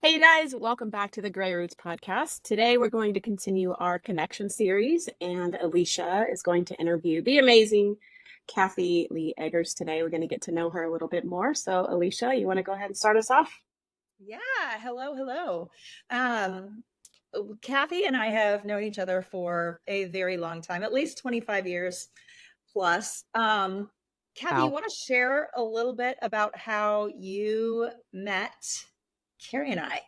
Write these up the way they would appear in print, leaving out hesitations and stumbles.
Hey, you guys, welcome back to the Grey Roots podcast. Today, we're going to continue our connection series, and Alicia is going to interview the amazing Kathy Lee Eggers today. We're going to get to know her a little bit more. So, Alicia, you want to go ahead and start us off? Yeah, hello. Um, Kathy and I have known each other for a very long time, at least 25 years plus. Kathy, you Wow. want to share a little bit about how you met Carrie and I?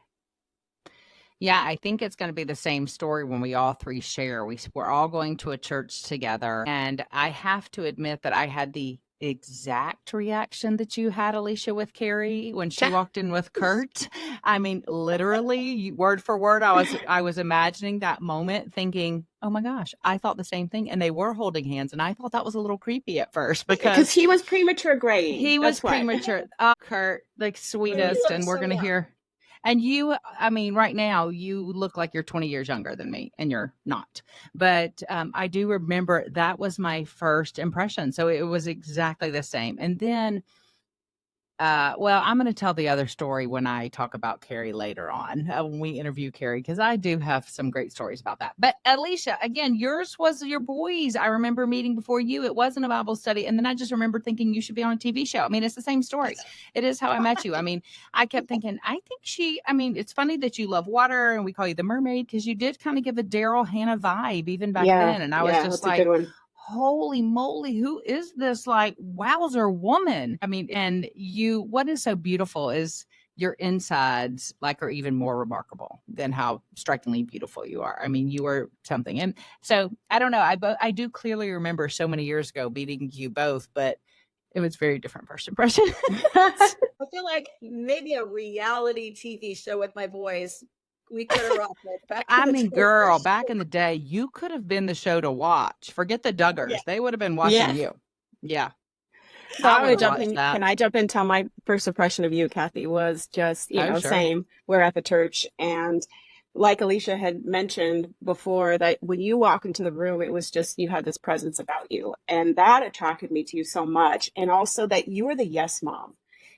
Yeah, I think it's going to be the same story when we all three share. We're all going to a church together. And I have to admit that I had the exact reaction that you had, Alicia, with Carrie when she walked in with Kurt. I mean, literally, word for word, I was imagining that moment thinking, oh my gosh, I thought the same thing. And they were holding hands. And I thought that was a little creepy at first Because because he was premature graying. he was That's why. premature. Kurt, like You sweetest. look And we're so going to young. hear. And you, I mean, right now you look like you're 20 years younger than me, and you're not. But I do remember that was my first impression. So it was exactly the same. And then well, I'm going to tell the other story when I talk about Carrie later on, when we interview Carrie, because I do have some great stories about that. But Alicia, again, yours was your boys. I remember meeting before you. It wasn't a Bible study. And then I just remember thinking you should be on a TV show. I mean, it's the same story. It is how I met you. I mean, I kept thinking, I mean, it's funny that you love water and we call you the mermaid because you did kind of give a Daryl Hannah vibe even back Yeah, then. And I was yeah, just that's a good like, one. holy moly, who is this like wowzer woman? I mean, and what is so beautiful is your insides like are even more remarkable than how strikingly beautiful you are. I mean, you are something. And so I don't know. I do clearly remember so many years ago meeting you both, but it was very different first impression. I feel like maybe a reality TV show with my boys we could have rocked it back in I the day mean, for girl, back sure. in the day, you could have been the show to watch. Forget the Yeah. Duggars. They would have been watching Yeah. you. Yeah. So I I'm would gonna have jump watched in. that. Can I jump in? Tell my first impression of you, Kathy, was just, Oh, sure. same. We're at the church, and like Alicia had mentioned before, that when you walk into the room, it was just you had this presence about you, and that attracted me to you so much. And also that you were the yes mom.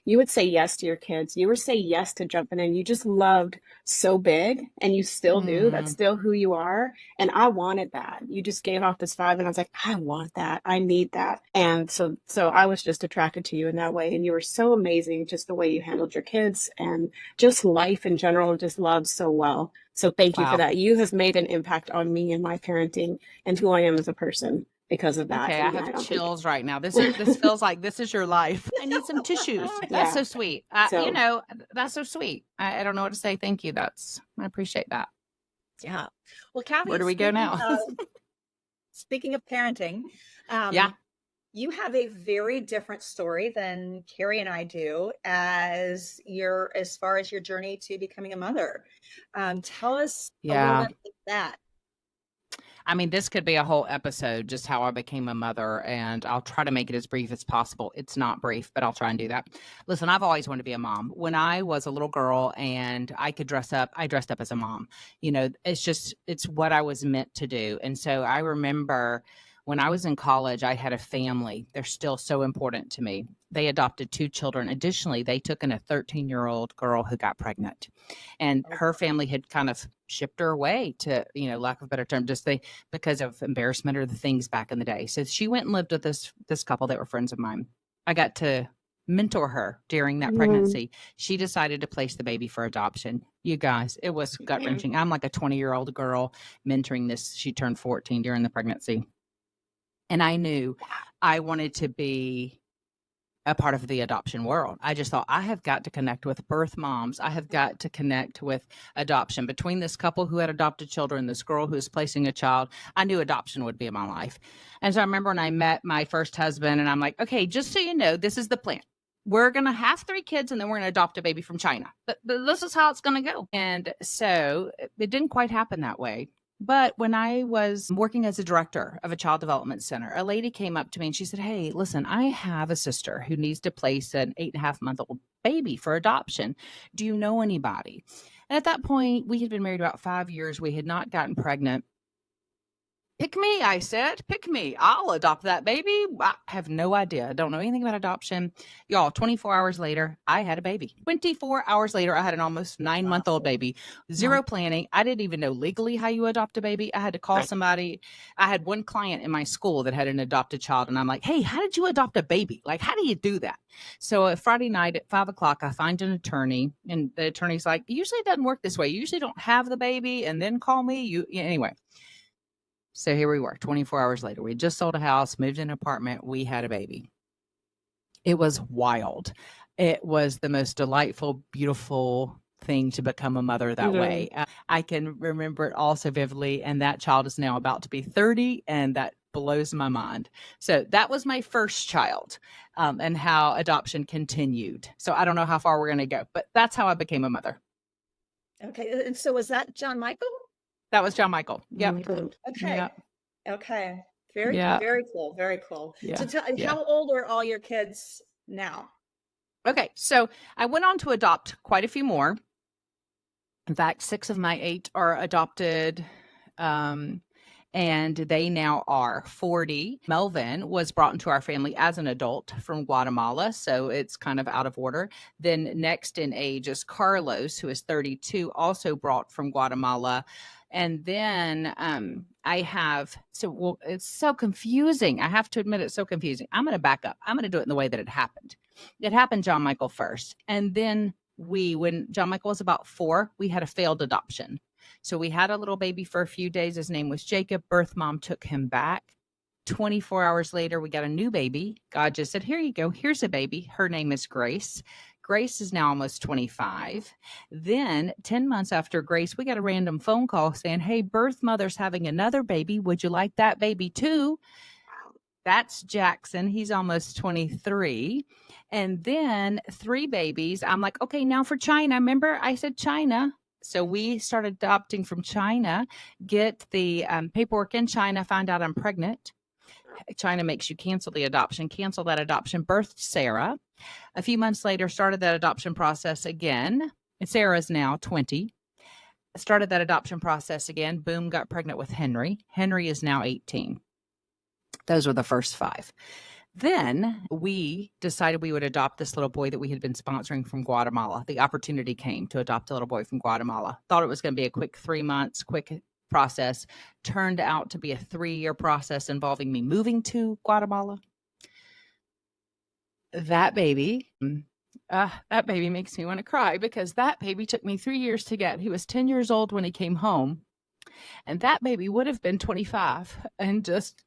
You would say yes to your kids. You would say yes to jumping in. You just loved so big, and you still do. That's Mm. still who you are. And I wanted that. You just gave off this vibe, and I was like, I want that. I need that. And so I was just attracted to you in that way. And you were so amazing, just the way you handled your kids and just life in general, just loved so well. So thank you for Wow. that. You have made an impact on me and my parenting and who I am as a person because of that. Okay, I And I have don't think, chills right now. This feels like this is your life. I need some tissues. That's yeah. so sweet. So That's so sweet. I don't know what to say. Thank you. I appreciate that. Yeah. Well, Where Kathy, do we go now? speaking of parenting, Yeah. you have a very different story than Carrie and I do as far as your journey to becoming a mother. Tell us a little Yeah. bit about that. I mean, this could be a whole episode, just how I became a mother, and I'll try to make it as brief as possible. It's not brief, but I'll try and do that. Listen, I've always wanted to be a mom. When I was a little girl and I could dress up, I dressed up as a mom. It's what I was meant to do. And so I remember when I was in college, I had a family. They're still so important to me. They adopted two children. Additionally, they took in a 13-year-old girl who got pregnant, and Oh, her family had kind of shipped her away to, lack of a better term, just because of embarrassment or the things back in the day. So she went and lived with this couple that were friends of mine. I got to mentor her during that mm, pregnancy. She decided to place the baby for adoption. You guys, it was gut wrenching. I'm like a 20-year-old girl mentoring this. She turned 14 during the pregnancy. And I knew I wanted to be a part of the adoption world. I just thought I have got to connect with birth moms. I have got to connect with adoption. Between this couple who had adopted children, this girl who was placing a child, I knew adoption would be in my life. And so I remember when I met my first husband, and I'm like, okay, just so you know, this is the plan. We're going to have 3 kids and then we're going to adopt a baby from China. But this is how it's going to go. And so it didn't quite happen that way. But when I was working as a director of a child development center, a lady came up to me and she said, hey, listen, I have a sister who needs to place an 8.5-month-old baby for adoption. Do you know anybody? And at that point, we had been married about 5 years. We had not gotten pregnant. Pick me, I said. Pick me. I'll adopt that baby. I have no idea. I don't know anything about adoption. Y'all, 24 hours later, I had a baby. 24 hours later, I had an almost 9-month-old baby. Zero planning. I didn't even know legally how you adopt a baby. I had to call somebody. I had one client in my school that had an adopted child, and I'm like, hey, how did you adopt a baby? Like, how do you do that? So a Friday night at 5 o'clock, I find an attorney, and the attorney's like, usually it doesn't work this way. You usually don't have the baby and then call me. Anyway. So here we were, 24 hours later. We just sold a house, moved in an apartment. We had a baby. It was wild. It was the most delightful, beautiful thing to become a mother that way. I can remember it all so vividly. And that child is now about to be 30, and that blows my mind. So that was my first child, and how adoption continued. So I don't know how far we're going to go, but that's how I became a mother. Okay. And so was that John Michael? That was John Michael. Yep. Okay. Yep. Okay. Very, Yeah. very cool. Very cool. Yeah. So how old are all your kids now? Okay. So I went on to adopt quite a few more. In fact, 6 of my 8 are adopted. And they now are 40. Melvin was brought into our family as an adult from Guatemala, so it's kind of out of order. Then next in age is Carlos, who is 32, also brought from Guatemala. And then I have, it's so confusing. I have to admit, it's so confusing. I'm going to back up. I'm going to do it in the way that it happened. It happened John Michael first. And then when John Michael was about 4, we had a failed adoption. So we had a little baby for a few days. His name was Jacob. Birth mom took him back. 24 hours later, we got a new baby. God just said, here you go. Here's a baby. Her name is Grace. Grace is now almost 25. Then 10 months after Grace, we got a random phone call saying, hey, birth mother's having another baby. Would you like that baby too? That's Jackson. He's almost 23. And then 3 babies. I'm like, okay, now for China. Remember I said China. So we started adopting from China, get the paperwork in China, find out I'm pregnant. China makes you cancel the adoption, cancel that adoption, birthed Sarah. A few months later, started that adoption process again. And Sarah is now 20. Started that adoption process again. Boom, got pregnant with Henry. Henry is now 18. Those were the first 5. Then we decided we would adopt this little boy that we had been sponsoring from Guatemala. The opportunity came to adopt a little boy from Guatemala. Thought it was going to be a quick 3 months, quick process. Turned out to be a 3-year process involving me moving to Guatemala. That baby makes me want to cry because that baby took me 3 years to get. He was 10 years old when he came home. And that baby would have been 25 and just...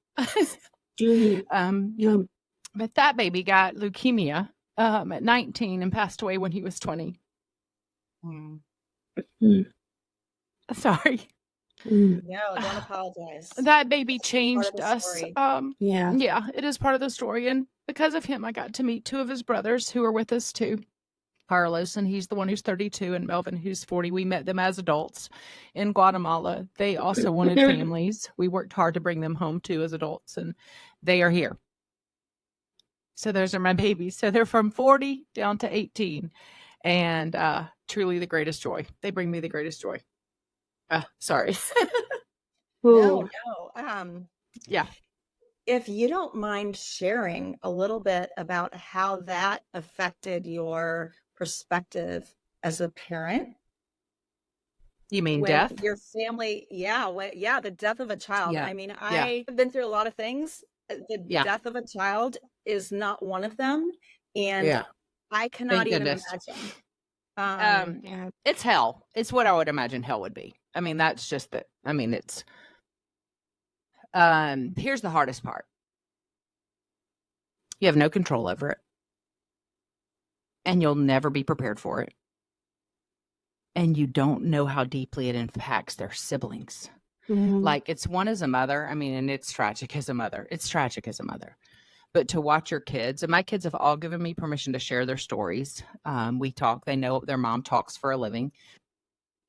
But that baby got leukemia at 19 and passed away when he was 20. Sorry. No, don't apologize. That baby changed us. Yeah, it is part of the story. And because of him, I got to meet 2 of his brothers who are with us too. Carlos, and he's the one who's 32, and Melvin, who's 40. We met them as adults in Guatemala. They also wanted families. We worked hard to bring them home too as adults, and they are here. So those are my babies. So they're from 40 down to 18, and truly the greatest joy. They bring me the greatest joy. Sorry. No. Yeah. If you don't mind sharing a little bit about how that affected your perspective as a parent. You mean when death? your family, the death of a child. Yeah. I mean, I've been through a lot of things. The death of a child is not one of them. And I cannot Thank even goodness. imagine. It's hell. It's what I would imagine hell would be. I mean, that's just that. I mean, it's, here's the hardest part. You have no control over it. And you'll never be prepared for it. And you don't know how deeply it impacts their siblings. Like, it's one as a mother. I mean, and it's tragic as a mother. It's tragic as a mother. But to watch your kids, and my kids have all given me permission to share their stories. We talk. They know their mom talks for a living.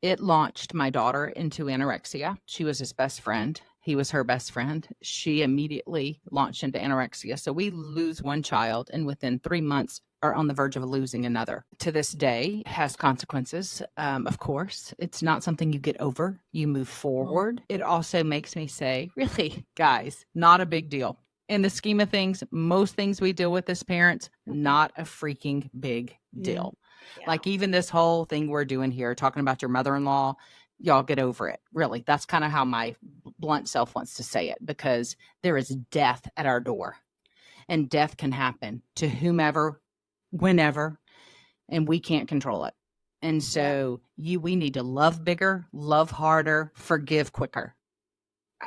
It launched my daughter into anorexia. She was his best friend. He was her best friend. She immediately launched into anorexia. So we lose one child, and within 3 months, are on the verge of losing another. To this day, has consequences. Of course, it's not something you get over. You move forward. It also makes me say, really, guys, not a big deal. In the scheme of things, most things we deal with as parents, not a freaking big deal. Yeah. Like even this whole thing we're doing here, talking about your mother-in-law, y'all get over it. Really, that's kind of how my blunt self wants to say it, because there is death at our door, and death can happen to whomever, whenever, and we can't control it. And so we need to love bigger, love harder, forgive quicker.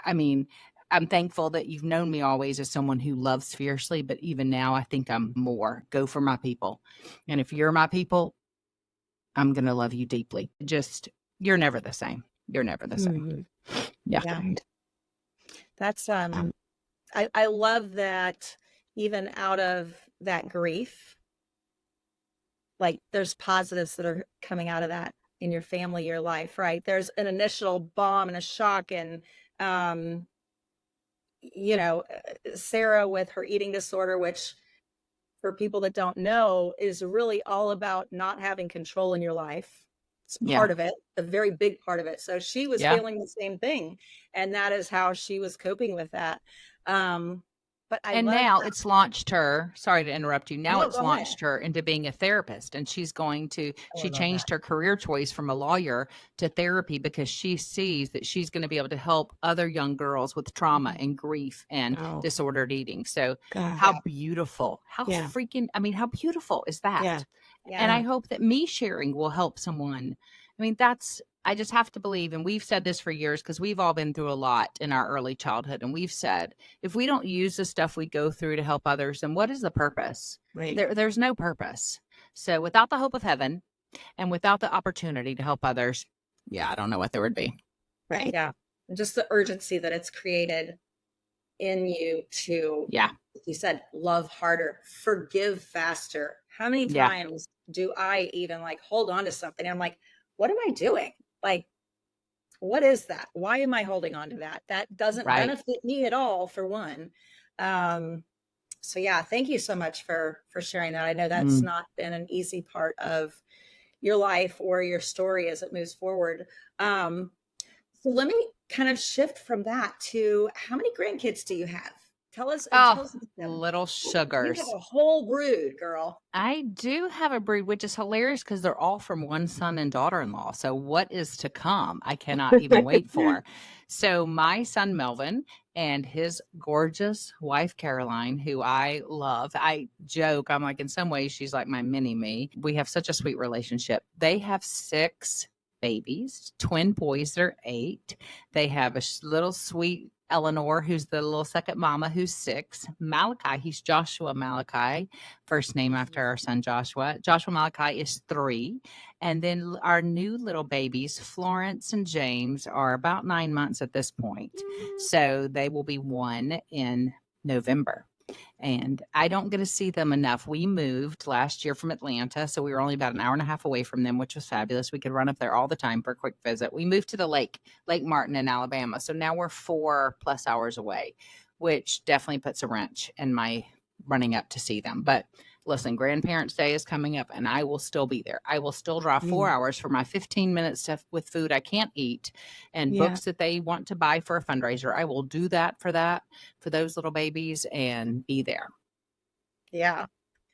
I mean, I'm thankful that you've known me always as someone who loves fiercely, but even now I think I'm more go for my people. And if you're my people, I'm going to love you deeply. Just, you're never the same. You're never the same. Yeah. That's, I love that even out of that grief, like there's positives that are coming out of that in your family, your life, right? There's an initial bomb and a shock, and Sarah with her eating disorder, which for people that don't know is really all about not having control in your life. It's part of it, a very big part of it. So she was feeling the same thing, and that is how she was coping with that. But now it's launched her. Sorry to interrupt you. Now it's launched her into being a therapist, and she's going to. She changed her career choice from a lawyer to therapy because she sees that she's going to be able to help other young girls with trauma and grief and disordered eating. So how beautiful! How freaking! I mean, how beautiful is that? Yeah. And I hope that me sharing will help someone. I mean, I just have to believe, and we've said this for years because we've all been through a lot in our early childhood. And we've said, if we don't use the stuff we go through to help others, then what is the purpose? Right. There's no purpose. So without the hope of heaven and without the opportunity to help others, I don't know what there would be. Right. Yeah. Just the urgency that it's created in you to, you said, love harder, forgive faster. How many times do I even hold on to something? I'm like, what am I doing? Like, what is that? Why am I holding on to that? That doesn't benefit me at all, for one. So thank you so much for sharing that. I know that's not been an easy part of your life or your story as it moves forward. So let me kind of shift from that to, how many grandkids do you have? Tell us. Little sugars. You have a whole brood, girl. I do have a brood, which is hilarious because they're all from one son and daughter-in-law. So what is to come? I cannot even wait for. So my son Melvin and his gorgeous wife Caroline, who I love. I joke, I'm like, in some ways she's like my mini me. We have such a sweet relationship. They have 6 babies, twin boys that are 8. They have a little sweet Eleanor, who's the little second mama, who's 6. Malachi, he's Joshua Malachi, first name after our son Joshua. Joshua Malachi is 3. And then our new little babies, Florence and James, are about 9 months at this point. So they will be 1 in November. And I don't get to see them enough. We moved last year from Atlanta, so we were only about an hour and a half away from them, which was fabulous. We could run up there all the time for a quick visit. We moved to the Lake Martin in Alabama. So now we're 4+ hours away, which definitely puts a wrench in my running up to see them. But listen, Grandparents' Day is coming up, and I will still be there. I will still drive 4 hours for my 15 minutes with food I can't eat and books that they want to buy for a fundraiser. I will do that for those little babies and be there. Yeah.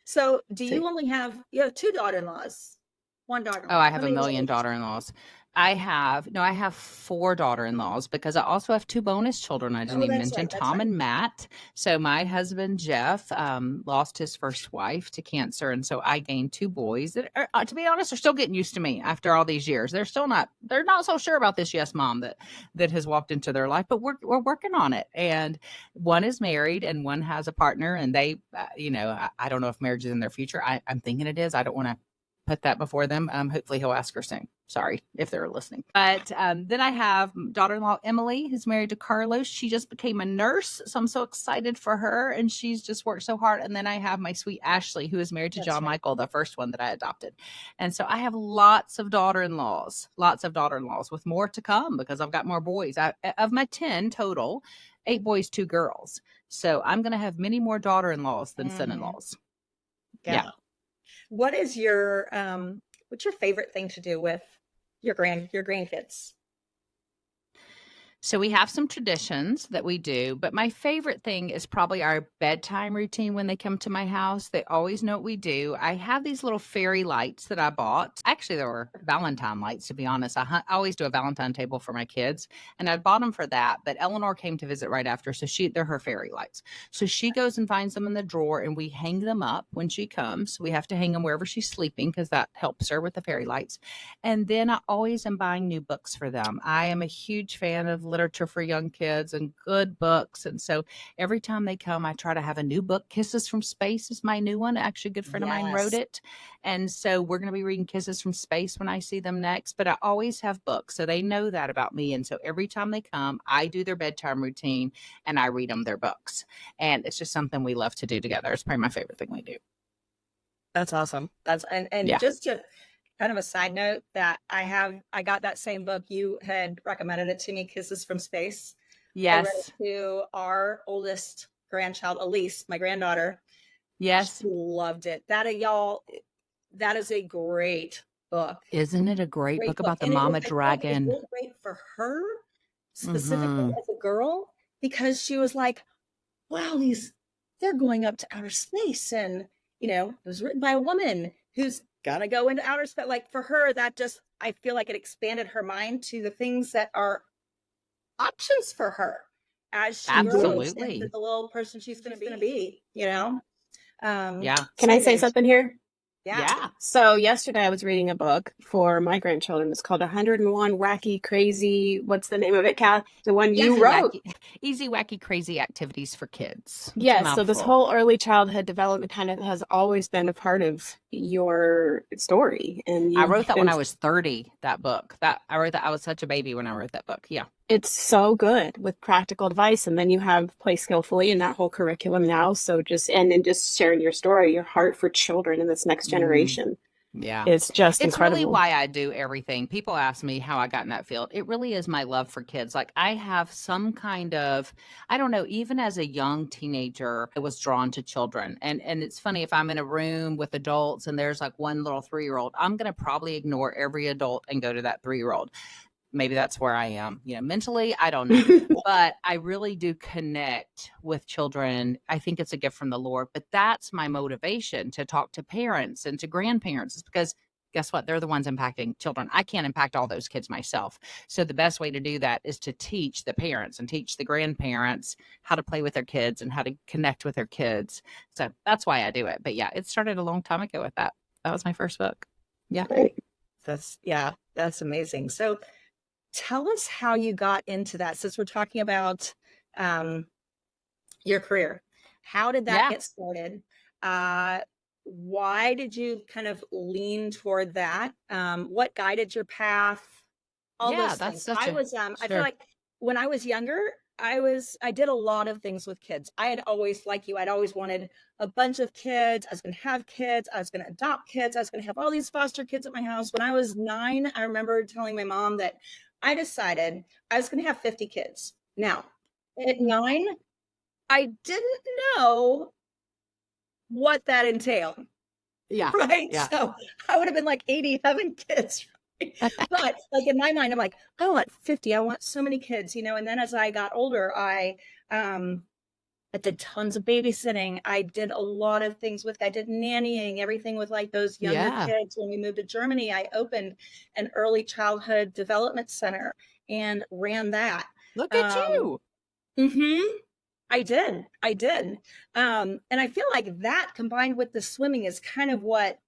So you have 2 daughter-in-laws? 1 daughter-in-law? Oh, I have a million daughter-in-laws. I have 4 daughter-in-laws because I also have 2 bonus children. I didn't even mention Tom and Matt. So my husband, Jeff, lost his first wife to cancer. And so I gained 2 boys that are, to be honest, are still getting used to me after all these years. They're not so sure about this yes mom that has walked into their life, but we're working on it. And one is married and one has a partner, and they, I don't know if marriage is in their future. I'm thinking it is. I don't want to put that before them. Hopefully he'll ask her soon. Sorry if they're listening. But then I have daughter-in-law Emily, who's married to Carlos. She just became a nurse, so I'm so excited for her, and she's just worked so hard. And then I have my sweet Ashley, who is married to John Michael, the first one that I adopted. And so I have lots of daughter-in-laws with more to come because I've got more boys. Of my 10 total, 8 boys, 2 girls. So I'm going to have many more daughter-in-laws than son-in-laws. Yeah. What is your what's your favorite thing to do with your grandkids? So we have some traditions that we do, but my favorite thing is probably our bedtime routine when they come to my house. They always know what we do. I have these little fairy lights that I bought. Actually, they were Valentine lights, to be honest. I always do a Valentine table for my kids, and I bought them for that. But Eleanor came to visit right after, so they're her fairy lights. So she goes and finds them in the drawer, and we hang them up when she comes. We have to hang them wherever she's sleeping because that helps her with the fairy lights. And then I always am buying new books for them. I am a huge fan of literature for young kids and good books. And so every time they come, I try to have a new book. Kisses from Space is my new one. Actually, a good friend of mine wrote Yes. it. And so we're going to be reading Kisses from Space when I see them next. But I always have books. So they know that about me. And so every time they come, I do their bedtime routine and I read them their books. And it's just something we love to do together. It's probably my favorite thing we do. That's awesome. That's and Yeah. just to kind of a side note that I got that same book. You had recommended it to me, Kisses from Space. I read Yes. it to our oldest grandchild, Elise, my granddaughter. Yes. She loved it. That is a great book. Isn't it a great book about the And mama I feel like it was dragon? really great for her, specifically Mm-hmm. as a girl, because she was like, wow, they're going up to outer space. And, it was written by a woman who's gonna go into outer space. Like for her, I feel like it expanded her mind to the things that are options for her as she grows into Absolutely. the little person she's gonna be. Yeah. Can I say Exciting. something here? Yeah. Yeah. So yesterday I was reading a book for my grandchildren. It's called 101 Wacky Crazy. What's the name of it, Kath? The one you Easy, wrote. easy, wacky, crazy activities for kids. It's a Yes, so this mouthful. whole early childhood development kind of has always been a part of your story. And I you've wrote that when been, I was 30, that book. That I wrote that I was such a baby when I wrote that book. Yeah. it's so good with practical advice. And then you have Play Skillfully and that whole curriculum now. So and just sharing your story, your heart for children in this next Mm, generation. yeah. It's just It's really incredible. why I do everything. People ask me how I got in that field. It really is my love for kids. Like I have some kind of, I don't know, even as a young teenager, I was drawn to children. And it's funny if I'm in a room with adults and there's like one little 3-year-old, I'm going to probably ignore every adult and go to that 3-year-old. Maybe that's where I am, mentally, I don't know. But I really do connect with children. I think it's a gift from the Lord, but that's my motivation to talk to parents and to grandparents is because guess what? They're the ones impacting children. I can't impact all those kids myself. So the best way to do that is to teach the parents and teach the grandparents how to play with their kids and how to connect with their kids. So that's why I do it. But yeah, it started a long time ago with that. That was my first book. Yeah. Right. That's amazing. So tell us how you got into that, since we're talking about your career. How did that Yeah. get started? Why did you kind of lean toward that? What guided your path? All Yeah, those that's things. such I a was I feel sure. like when I was younger, I did a lot of things with kids. I had always, like you, I'd always wanted a bunch of kids. I was going to have kids. I was going to adopt kids. I was going to have all these foster kids at my house. When I was 9, I remember telling my mom that I decided I was going to have 50 kids. Now, at 9, I didn't know what that entailed, Yeah. right? Yeah. So I would have been like 80 having kids. Right? But like in my mind, I'm like, I want 50. I want so many kids, And then as I got older, I did tons of babysitting. I did a lot of things I did nannying, everything with like those younger Yeah. kids. When we moved to Germany, I opened an early childhood development center and ran that. Look at you. Mm-hmm. I did. And I feel like that combined with the swimming is kind of what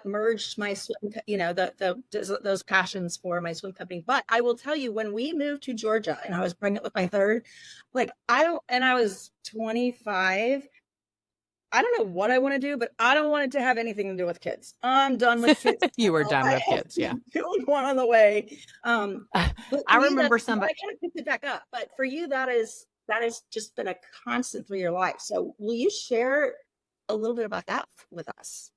merged my those passions for my swim company. But I will tell you, when we moved to Georgia and I was pregnant with my third, I was 25. I don't know what I want to do, but I don't want it to have anything to do with kids. I'm done with kids. You were done with kids. Yeah. Doing one on the way. But I for you, remember I somebody. kind of picked it back up. But for you, that has just been a constant through your life. So will you share a little bit about that with us?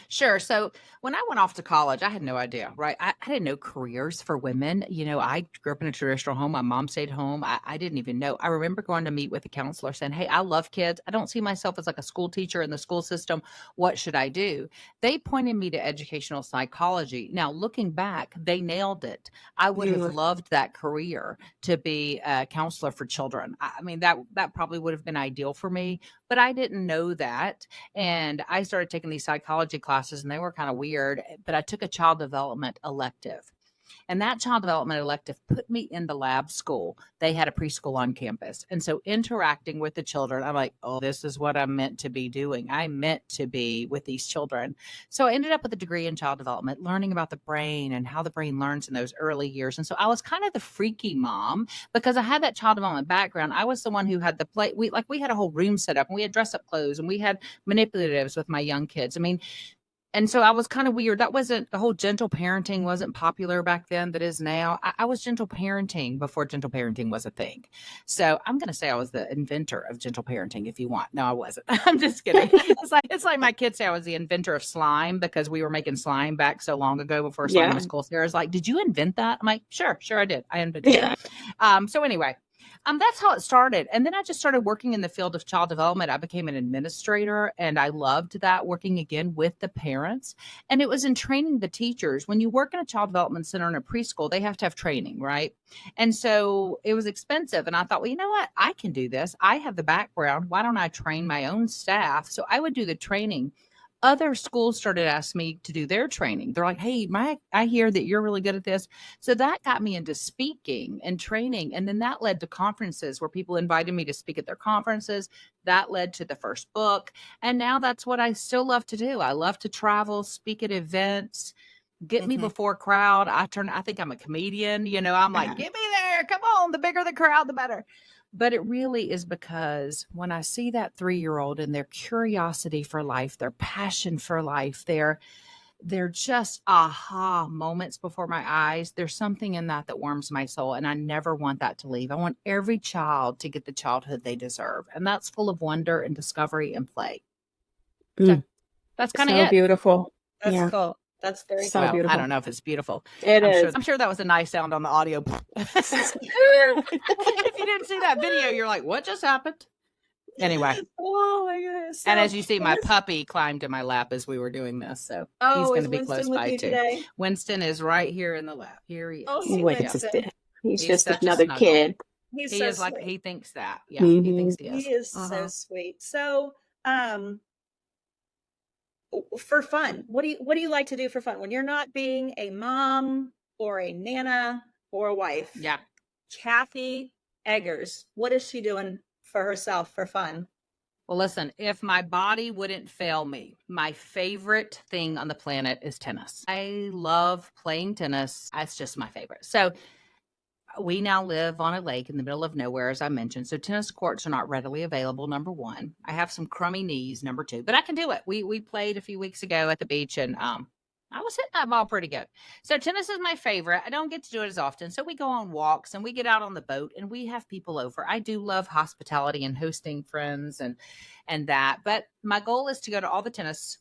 Sure. So when I went off to college, I had no idea, right? I didn't know careers for women. I grew up in a traditional home. My mom stayed home. I didn't even know. I remember going to meet with a counselor saying, "Hey, I love kids. I don't see myself as like a school teacher in the school system. What should I do?" They pointed me to educational psychology. Now, looking back, they nailed it. I would have Mm. loved that career to be a counselor for children. I mean, that probably would have been ideal for me, but I didn't know that. And I started taking these psychology classes and they were kind of weird, but I took a child development elective. And that child development elective put me in the lab school. They had a preschool on campus. And so interacting with the children, I'm like, oh, this is what I'm meant to be doing. I meant to be with these children. So I ended up with a degree in child development, learning about the brain and how the brain learns in those early years. And so I was kind of the freaky mom because I had that child development background. I was the one who had the play. We had a whole room set up and we had dress up clothes and we had manipulatives with my young kids. I mean, and so I was kind of weird. That wasn't the whole gentle parenting wasn't popular back then that is now. I was gentle parenting before gentle parenting was a thing. So I'm going to say I was the inventor of gentle parenting if you want. No, I wasn't. I'm just kidding. It's like my kids say I was the inventor of slime because we were making slime back so long ago before slime Yeah. was cool. Sarah's like, "Did you invent that?" I'm like, sure, I did. I invented it. So anyway, that's how it started. And then I just started working in the field of child development. I became an administrator and I loved that, working again with the parents. And it was in training the teachers. When you work in a child development center in a preschool, they have to have training, right? And so it was expensive. And I thought, well, you know what? I can do this. I have the background. Why don't I train my own staff? So I would do the training. Other schools started asking me to do their training. They're like, "Hey, I hear that you're really good at this." So that got me into speaking and training. And then that led to conferences where people invited me to speak at their conferences. That led to the first book. And now that's what I still love to do. I love to travel, speak at events, get me Mhm. before a crowd. I think I'm a comedian. I'm like, "Get me there. Come on. The bigger the crowd, the better." But it really is because when I see that 3-year-old and their curiosity for life, their passion for life, they're just aha moments before my eyes. There's something in that that warms my soul, and I never want that to leave. I want every child to get the childhood they deserve, and that's full of wonder and discovery and play. So Mm. that's kind of So it. beautiful. That's Yeah. cool. That's very So cool. Well, I beautiful. don't know if it's beautiful. It I'm is. sure that was a nice sound on the audio. If you didn't see that video, you're like, "What just happened?" Anyway. Oh my goodness. And So as you see, my puppy climbed in my lap as we were doing this. So he's oh, going is to be Winston close with by you too. today? Winston is right here in the lap. Here he Oh, is. see Wait, Yeah. it's Winston. he's He's just such a another snuggle. kid. He's He so is like, sweet. he thinks that. Yeah, he thinks he He is. is so sweet. So, for fun, what do you like to do for fun when you're not being a mom or a nana or a wife? Yeah. Kathy Eggers, what is she doing for herself for fun? Well, listen, if my body wouldn't fail me, my favorite thing on the planet is tennis. I love playing tennis. It's just my favorite. So we now live on a lake in the middle of nowhere, as I mentioned. So tennis courts are not readily available. Number one, I have some crummy knees. Number two, but I can do it. We played a few weeks ago at the beach, and I was hitting that ball pretty good. So tennis is my favorite. I don't get to do it as often. So we go on walks and we get out on the boat and we have people over. I do love hospitality and hosting friends and that. But my goal is to go to all the tennis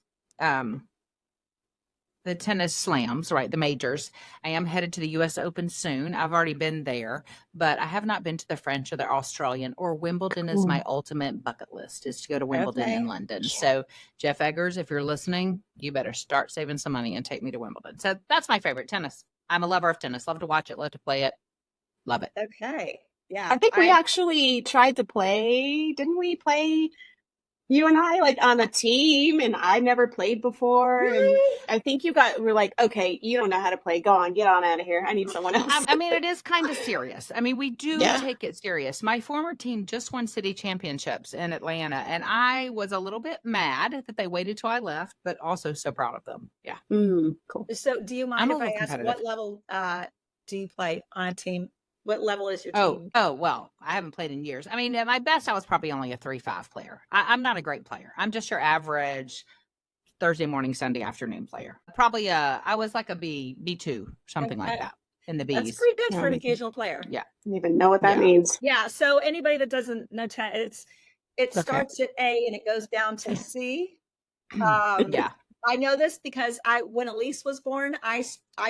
slams, right? The majors. I am headed to the US Open soon. I've already been there, but I have not been to the French or the Australian, or Wimbledon is my ultimate bucket list, is to go to Wimbledon in Okay. London. So Jeff Eggers, if you're listening, you better start saving some money and take me to Wimbledon. So that's my favorite, tennis. I'm a lover of tennis. Love to watch it, love to play it. Love it. Okay. Yeah. I think we actually tried to play. Didn't we play, you and I, like on a team? And I never played before. And Really? I think we're like, okay, you don't know how to play. Go on, get on out of here. I need someone else. I mean, it is kind of serious. I mean, we do Yeah. take it serious. My former team just won city championships in Atlanta, and I was a little bit mad that they waited till I left, but also so proud of them. Yeah. Cool. So do you mind I'm a if I little ask competitive. what level do you play on a team? What level is your Oh, team? well, I haven't played in years. I mean, at my best, I was probably only a 3-5 player. I'm not a great player. I'm just your average Thursday morning, Sunday afternoon player. Probably I was like a B2, something like that in the That's Bs. pretty good for an Yeah. occasional player. Yeah. I don't even know what that Yeah. means. Yeah. So anybody that doesn't know it Okay. starts at A and it goes down to C. Yeah. I know this because when Elise was born, I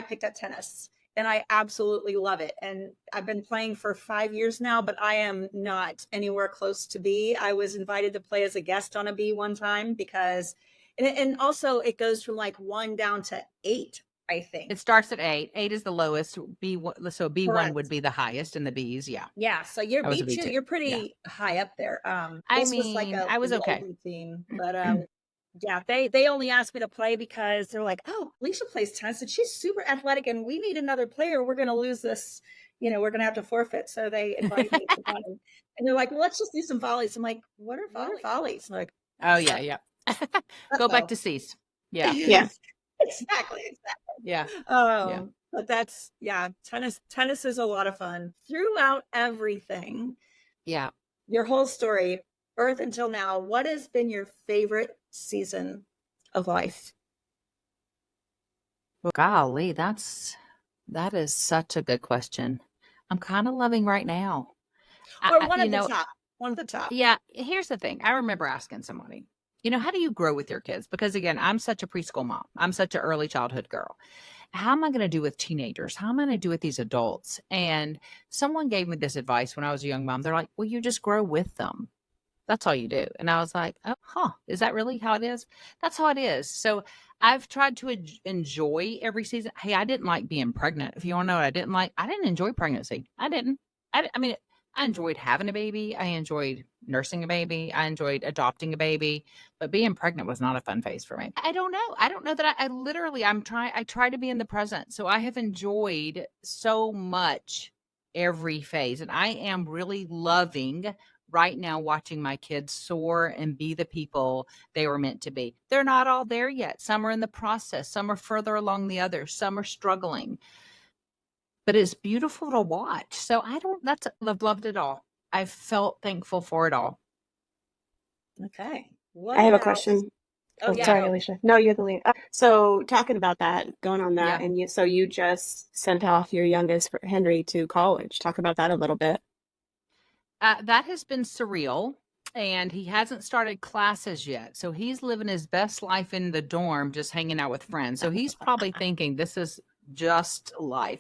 picked up tennis and I absolutely love it. And I've been playing for 5 years now, but I am not anywhere close to B. I was invited to play as a guest on a B one time because, and also it goes from like 1 down to 8, I think. It starts at 8. 8 is the lowest. B1, so B1 would Correct. be the highest, and the Bs, yeah. Yeah. So you're I was a B2, B2. you're Yeah. pretty high up there. I This was like mean, a I was okay. low team, but yeah, they only asked me to play because they're like, oh, Alicia plays tennis and she's super athletic and we need another player. We're gonna lose this, we're gonna have to forfeit. So they invited me to come and they're like, well, let's just do some volleys. I'm like, what are volleys? I'm like, Oh, yeah, yeah. Go back to C's. Yeah. Yeah. exactly. Yeah. But tennis is a lot of fun throughout everything. Yeah. Your whole story, birth until now, what has been your favorite season of life? Well, golly, that is such a good question. I'm kind of loving right now. Or one of the top. One of the top. Yeah. Here's the thing. I remember asking somebody, how do you grow with your kids? Because again, I'm such a preschool mom. I'm such an early childhood girl. How am I going to do with teenagers? How am I going to do with these adults? And someone gave me this advice when I was a young mom. They're like, well, you just grow with them. That's all you do. And I was like, oh, is that really how it is? That's how it is. So I've tried to enjoy every season. Hey, I didn't like being pregnant. If you want to know what I didn't like, I didn't enjoy pregnancy. I didn't. I mean, I enjoyed having a baby. I enjoyed nursing a baby. I enjoyed adopting a baby, but being pregnant was not a fun phase for me. I don't know. I don't know that I literally, I try to be in the present. So I have enjoyed so much every phase, and I am really loving right now watching my kids soar and be the people they were meant to be. They're not all there yet. Some are in the process. Some are further along the others. Some are struggling. But it's beautiful to watch. So I've loved it all. I've felt thankful for it all. Okay. I have a question. Oh, yeah. Sorry, Alicia. No, you're the lead. So talking about that, going on that, Yeah. and you just sent off your youngest, Henry, to college. Talk about that a little bit. That has been surreal. And he hasn't started classes yet. So he's living his best life in the dorm, just hanging out with friends. So he's probably thinking this is just life.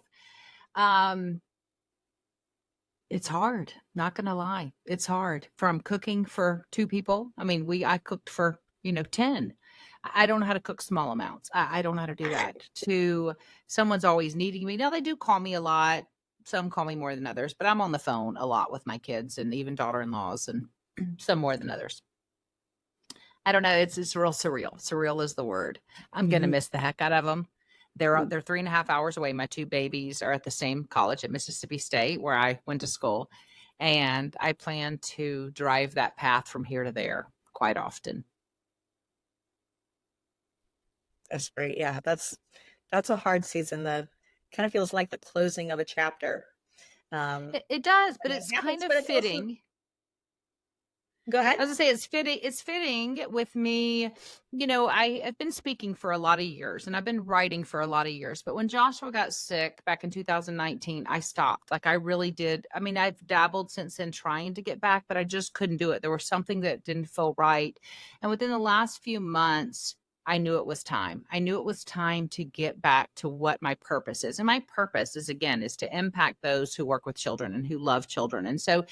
It's hard, not gonna lie. It's hard. From cooking for 2 people. I mean, I cooked for, 10. I don't know how to cook small amounts. I don't know how to do that. To someone's always needing me. Now they do call me a lot. Some call me more than others, but I'm on the phone a lot with my kids and even daughter-in-laws, and some more than others. I don't know. It's real surreal. Surreal is the word. I'm gonna miss the heck out of them. They're 3.5 hours away. My 2 babies are at the same college at Mississippi State where I went to school. And I plan to drive that path from here to there quite often. That's great. Yeah, that's a hard season. The kind of feels like the closing of a chapter. It does, but it's happens, kind of but it's also- fitting. Go ahead. I was gonna say it's fitting with me. I have been speaking for a lot of years and I've been writing for a lot of years. But when Joshua got sick back in 2019, I stopped. Like I really did. I mean, I've dabbled since then trying to get back, but I just couldn't do it. There was something that didn't feel right. And within the last few months, I knew it was time. I knew it was time to get back to what my purpose is. And my purpose is to impact those who work with children and who love children. And so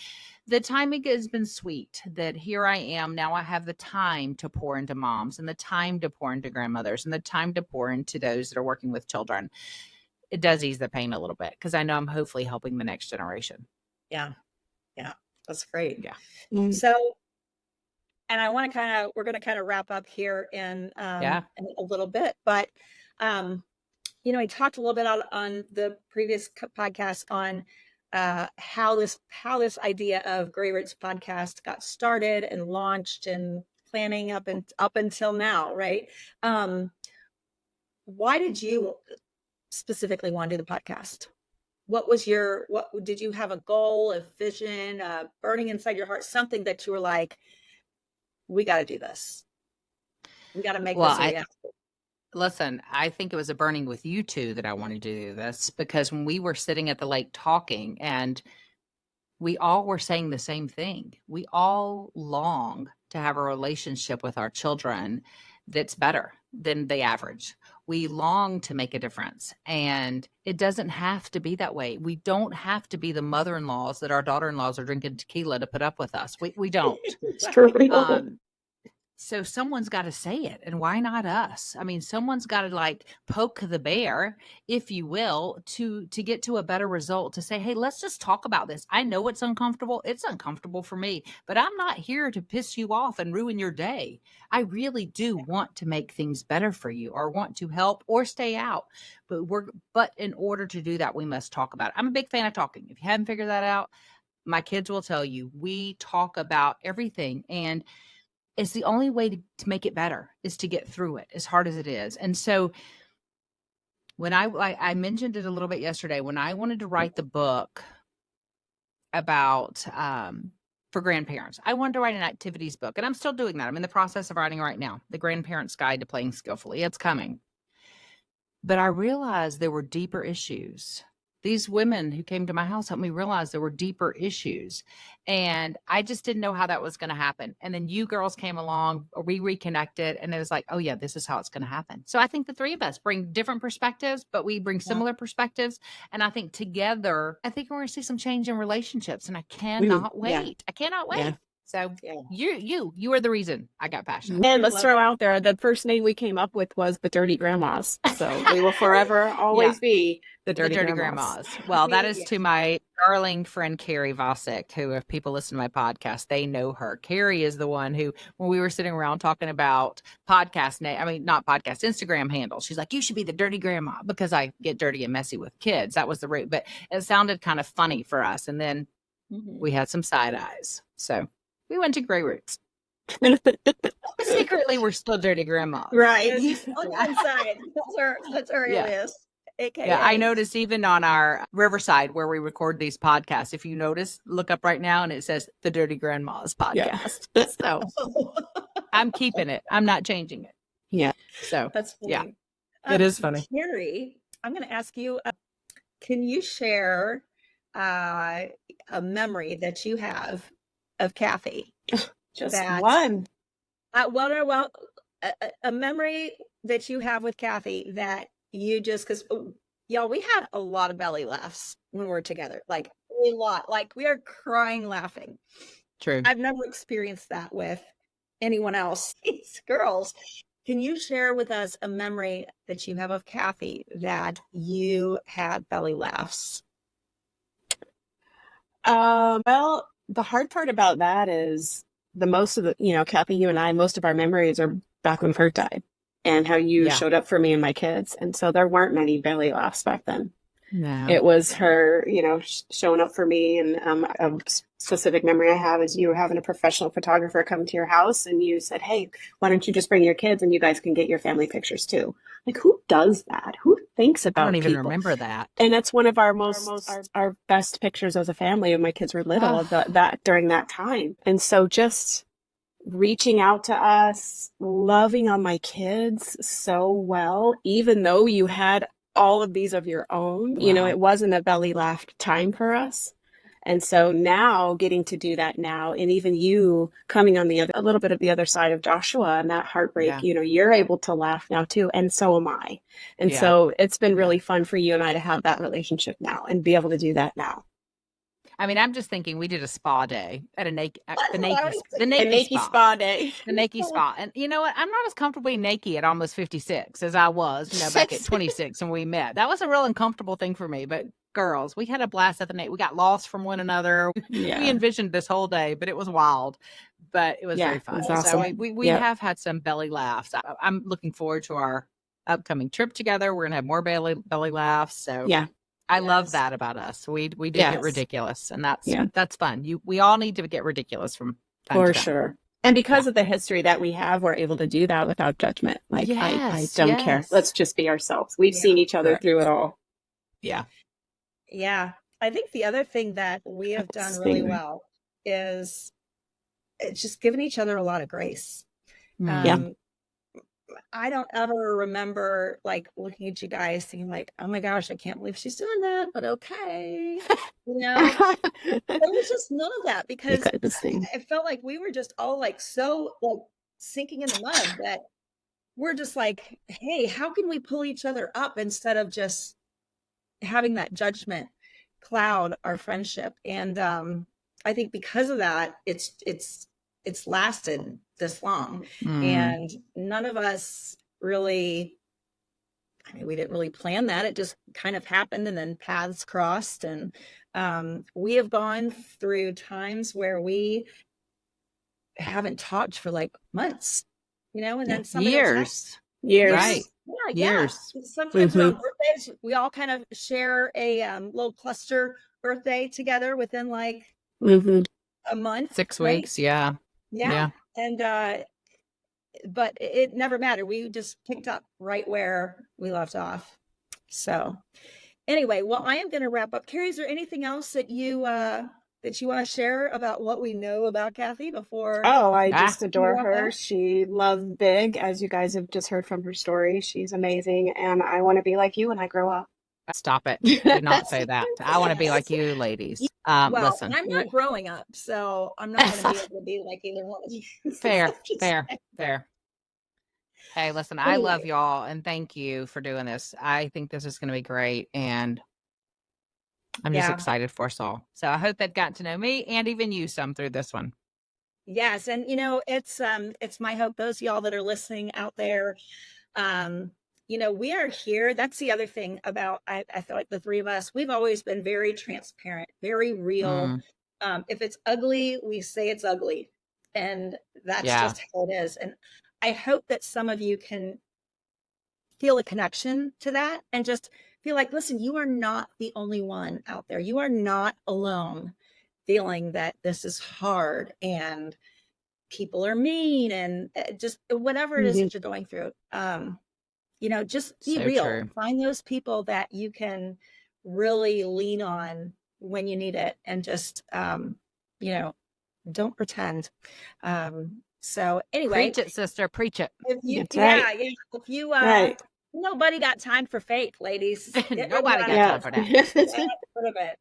the timing has been sweet that here I am. Now I have the time to pour into moms and the time to pour into grandmothers and the time to pour into those that are working with children. It does ease the pain a little bit because I know I'm hopefully helping the next generation. Yeah. Yeah. That's great. Yeah. So, and we're going to kind of wrap up here in a little bit, but, I talked a little bit on the previous podcast on how this idea of Gray Roots podcast got started and launched and planning up until now, right? Why did you specifically want to do the podcast? What did you have a goal, a vision, burning inside your heart, something that you were like, we got to do this. We got to make this a reality. Listen, I think it was a burning with you two that I wanted to do this because when we were sitting at the lake talking and we all were saying the same thing, we all long to have a relationship with our children that's better than the average. We long to make a difference. And it doesn't have to be that way. We don't have to be the mother-in-laws that our daughter-in-laws are drinking tequila to put up with us. We don't. It's true. So someone's got to say it, and why not us? I mean, someone's got to like poke the bear, if you will, to get to a better result, to say, hey, let's just talk about this. I know it's uncomfortable. It's uncomfortable for me, but I'm not here to piss you off and ruin your day. I really do want to make things better for you, or want to help, or stay out. But in order to do that, we must talk about it. I'm a big fan of talking. If you haven't figured that out, my kids will tell you, we talk about everything. And it's the only way to make it better, is to get through it, as hard as it is. And so when I mentioned it a little bit yesterday, when I wanted to write the book about for grandparents, I wanted to write an activities book, and I'm still doing that. I'm in the process of writing right now, The Grandparent's Guide to Playing Skillfully. It's coming. But I realized there were deeper issues. These women who came to my house helped me realize there were deeper issues. And I just didn't know how that was going to happen. And then you girls came along, or we reconnected, and it was like, oh yeah, this is how it's going to happen. So I think the three of us bring different perspectives, but we bring similar perspectives. And I think together, I think we're going to see some change in relationships. And I cannot wait. Yeah. I cannot wait. Yeah. So Yeah. you are the reason I got passionate. And let's throw out there, the first name we came up with was the Dirty Grandmas. So we will forever always be the Dirty Grandmas. Well, that is to my darling friend, Carrie Vosick, who, if people listen to my podcast, they know her. Carrie is the one who, when we were sitting around talking about podcast name, I mean, not podcast, Instagram handles, she's like, you should be the Dirty Grandma, because I get dirty and messy with kids. That was the root, but it sounded kind of funny for us. And then we had some side eyes. So we went to Grey Roots. Secretly, we're still Dirty Grandmas. Right. On the inside. That's our alias. AKA. Yeah, I noticed even on our Riverside where we record these podcasts, if you notice, look up right now and it says the Dirty Grandmas podcast. Yeah. So I'm keeping it. I'm not changing it. Yeah. So that's funny. Yeah, it is funny. Carrie, I'm going to ask you, can you share a memory that you have of Kathy? Just one. A memory that you have with Kathy that you just, because y'all, we had a lot of belly laughs when we were together, like a lot, like we are crying laughing. True. I've never experienced that with anyone else. These girls, can you share with us a memory that you have of Kathy that you had belly laughs? Well, the hard part about that is most of the, Kathy, you and I, most of our memories are back when Kurt died and how you showed up for me and my kids. And so there weren't many belly laughs back then. No. It was her, showing up for me. And a specific memory I have is you were having a professional photographer come to your house and you said, hey, why don't you just bring your kids and you guys can get your family pictures too? Like, who does that? Who thinks about I don't even people? remember that. And that's one of our our best pictures as a family when my kids were little, of that during that time. And so just reaching out to us, loving on my kids so well, even though you had all of these of your own, it wasn't a belly laugh time for us. And so now getting to do that now, and even you coming on a little bit of the other side of Joshua and that heartbreak, you're able to laugh now too. And so am I. And so it's been really fun for you and I to have that relationship now and be able to do that now. I mean, I'm just thinking we did a spa day at the naked spa day. The naked spa. And you know what? I'm not as comfortably naked at almost 56 as I was, back at 26 when we met. That was a real uncomfortable thing for me. But girls, we had a blast at the naked. We got lost from one another. We envisioned this whole day, but it was wild. But it was very fun. It was awesome. So we have had some belly laughs. I'm looking forward to our upcoming trip together. We're going to have more belly laughs. So I love that about us. We do get ridiculous, and that's fun. We all need to get ridiculous from time to time. For sure. And because of the history that we have, we're able to do that without judgment. Like, I don't care. Let's just be ourselves. We've seen each other through it all. Yeah. Yeah. I think the other thing that we have done really well is it's just giving each other a lot of grace. I don't ever remember like looking at you guys thinking like, oh my gosh, I can't believe she's doing that, but okay. There was just none of that because I felt like we were just all like so like sinking in the mud that we're just like, hey, how can we pull each other up instead of just having that judgment cloud our friendship? And I think because of that, it's lasted this long. And none of us really, I mean, we didn't really plan that. It just kind of happened, and then paths crossed. And we have gone through times where we haven't talked for like months, and then somebody will text. Years. Years. Right. Yeah. Years. Sometimes around birthdays, we all kind of share a little cluster birthday together within like a month, 6 right? weeks. Yeah. Yeah. And but it never mattered. We just picked up right where we left off. So anyway, well, I am going to wrap up. Carrie, is there anything else that you want to share about what we know about Kathy before? Oh, I just adore her. She loves big, as you guys have just heard from her story. She's amazing, and I want to be like you when I grow up. Stop it. Do not say that. I want to be like you ladies. Well, listen. I'm not growing up, so I'm not going to be able to be like either one of you. Fair. Hey, listen, I love y'all, and thank you for doing this. I think this is going to be great, and I'm just excited for us all. So I hope they've gotten to know me and even you some through this one. Yes, and it's my hope, those of y'all that are listening out there, we are here. That's the other thing about, I feel like the three of us, we've always been very transparent, very real. If it's ugly, we say it's ugly, and that's just how it is. And I hope that some of you can feel a connection to that and just feel like, listen, you are not the only one out there. You are not alone feeling that this is hard and people are mean and just whatever it is that you're going through. Just be real. True. Find those people that you can really lean on when you need it, and just, don't pretend. So anyway, preach it, sister. Preach it. If you, right. If you, right. Nobody got time for fake, ladies. Nobody got time for that.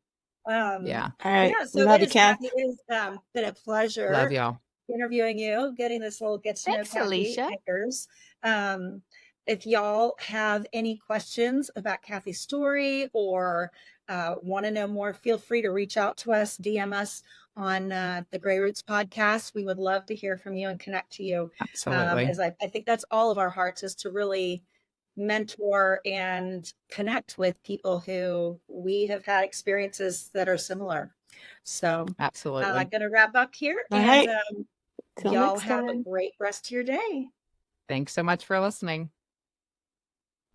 All right. So love you, Kathy. It has been a pleasure. Love y'all. Interviewing you, getting this little get to know Kathy. Alicia. If y'all have any questions about Kathy's story or want to know more, feel free to reach out to us, DM us on the Grey Roots podcast. We would love to hear from you and connect to you. Absolutely. As I think that's all of our hearts, is to really mentor and connect with people who we have had experiences that are similar. So absolutely. I'm going to wrap up here. All and right. y'all have a great rest of your day. Thanks so much for listening.